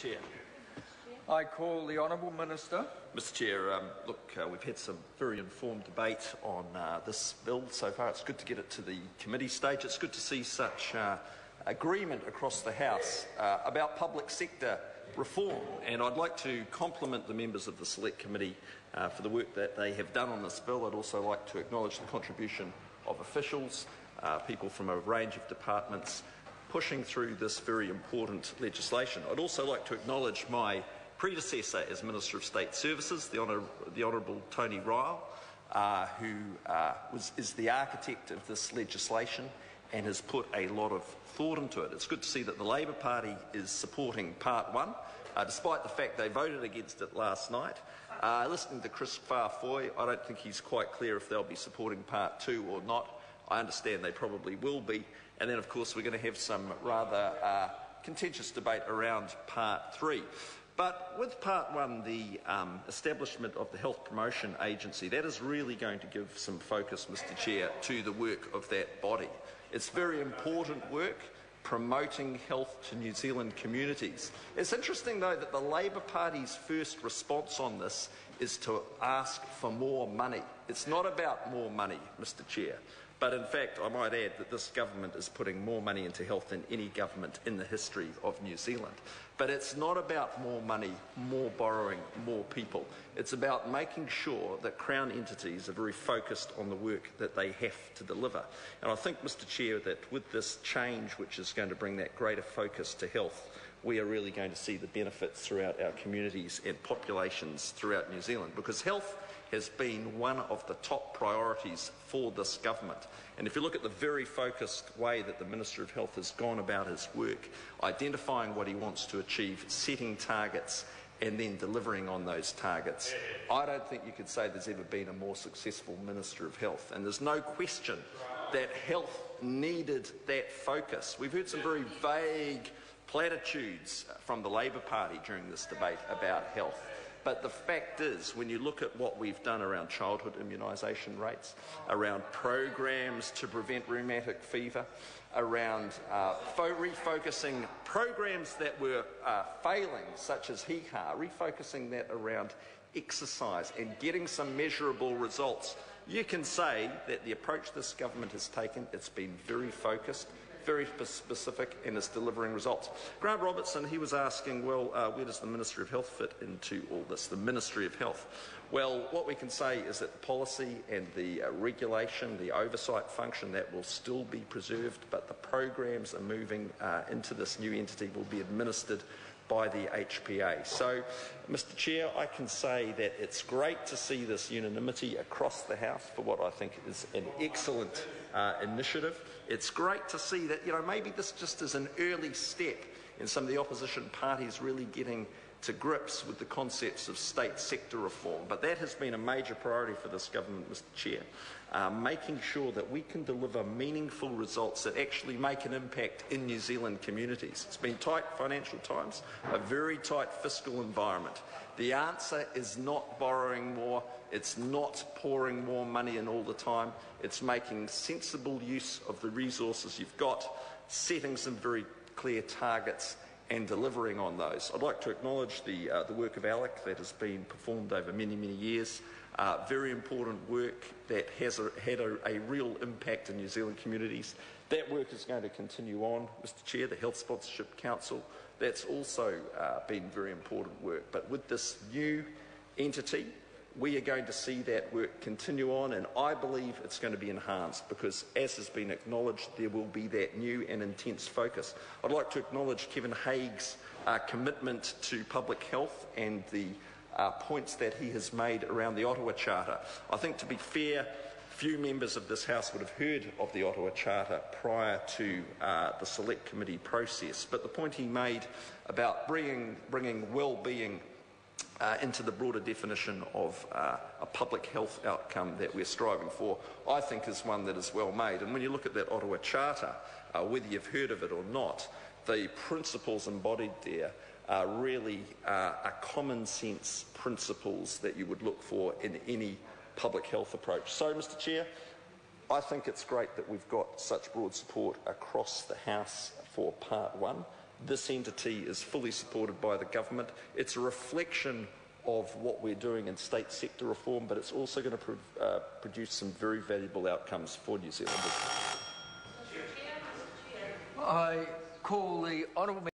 Chair. I call the Honourable Minister. Mr Chair, we've had some very informed debate on this bill so far. It's good to get it to the committee stage. It's good to see such agreement across the House about public sector reform, and I'd like to compliment the members of the Select Committee for the work that they have done on this bill. I'd also like to acknowledge the contribution of officials, people from a range of departments pushing through this very important legislation. I'd also like to acknowledge my predecessor as Minister of State Services, the Honourable Tony Ryle, who is the architect of this legislation and has put a lot of thought into it. It's good to see that the Labour Party is supporting Part 1, despite the fact they voted against it last night. Listening to Chris Farfoy, I don't think he's quite clear if they'll be supporting Part 2 or not. I understand they probably will be. And then, of course, we're going to have some rather contentious debate around Part 3. But with Part 1, the establishment of the Health Promotion Agency, that is really going to give some focus, Mr Chair, to the work of that body. It's very important work, promoting health to New Zealand communities. It's interesting, though, that the Labour Party's first response on this is to ask for more money. It's not about more money, Mr Chair. But in fact, I might add that this government is putting more money into health than any government in the history of New Zealand. But it's not about more money, more borrowing, more people. It's about making sure that Crown entities are very focused on the work that they have to deliver. And I think, Mr Chair, that with this change, which is going to bring that greater focus to health, we are really going to see the benefits throughout our communities and populations throughout New Zealand, because health has been one of the top priorities for this government. And if you look at the very focused way that the Minister of Health has gone about his work, identifying what he wants to achieve, setting targets, and then delivering on those targets, I don't think you could say there's ever been a more successful Minister of Health. And there's no question that health needed that focus. We've heard some very vague platitudes from the Labour Party during this debate about health. But the fact is, when you look at what we've done around childhood immunisation rates, around programs to prevent rheumatic fever, around refocusing programs that were failing, such as HEHA, refocusing that around exercise and getting some measurable results, you can say that the approach this government has taken, it's been very focused, very specific, and is delivering results. Grant Robertson, he was asking, well, where does the Ministry of Health fit into all this, the Ministry of Health? Well, what we can say is that the policy and the regulation, the oversight function, that will still be preserved, but the programs are moving into this new entity, will be administered by the HPA. So, Mr Chair, I can say that it's great to see this unanimity across the House for what I think is an excellent initiative. It's great to see that, maybe this just is an early step in some of the opposition parties really getting to grips with the concepts of state sector reform. But that has been a major priority for this government, Mr Chair, making sure that we can deliver meaningful results that actually make an impact in New Zealand communities. It's been tight financial times, a very tight fiscal environment. The answer is not borrowing more, it's not pouring more money in all the time, it's making sensible use of the resources you've got, setting some very clear targets and delivering on those. I'd like to acknowledge the work of ALEC that has been performed over many, many years. Very important work that has had a real impact in New Zealand communities. That work is going to continue on, Mr Chair. The Health Sponsorship Council, that's also been very important work. But with this new entity, we are going to see that work continue on, and I believe it's going to be enhanced because, as has been acknowledged, there will be that new and intense focus. I'd like to acknowledge Kevin Haig's commitment to public health and the points that he has made around the Ottawa Charter. I think, to be fair, few members of this House would have heard of the Ottawa Charter prior to the Select Committee process, but the point he made about bringing well-being into the broader definition of a public health outcome that we're striving for, I think is one that is well made. And when you look at that Ottawa Charter, whether you've heard of it or not, the principles embodied there really are common sense principles that you would look for in any public health approach. So, Mr Chair, I think it's great that we've got such broad support across the House for Part 1. This entity is fully supported by the government. It's a reflection of what we're doing in state sector reform, but it's also going to produce some very valuable outcomes for New Zealanders. I call the honourable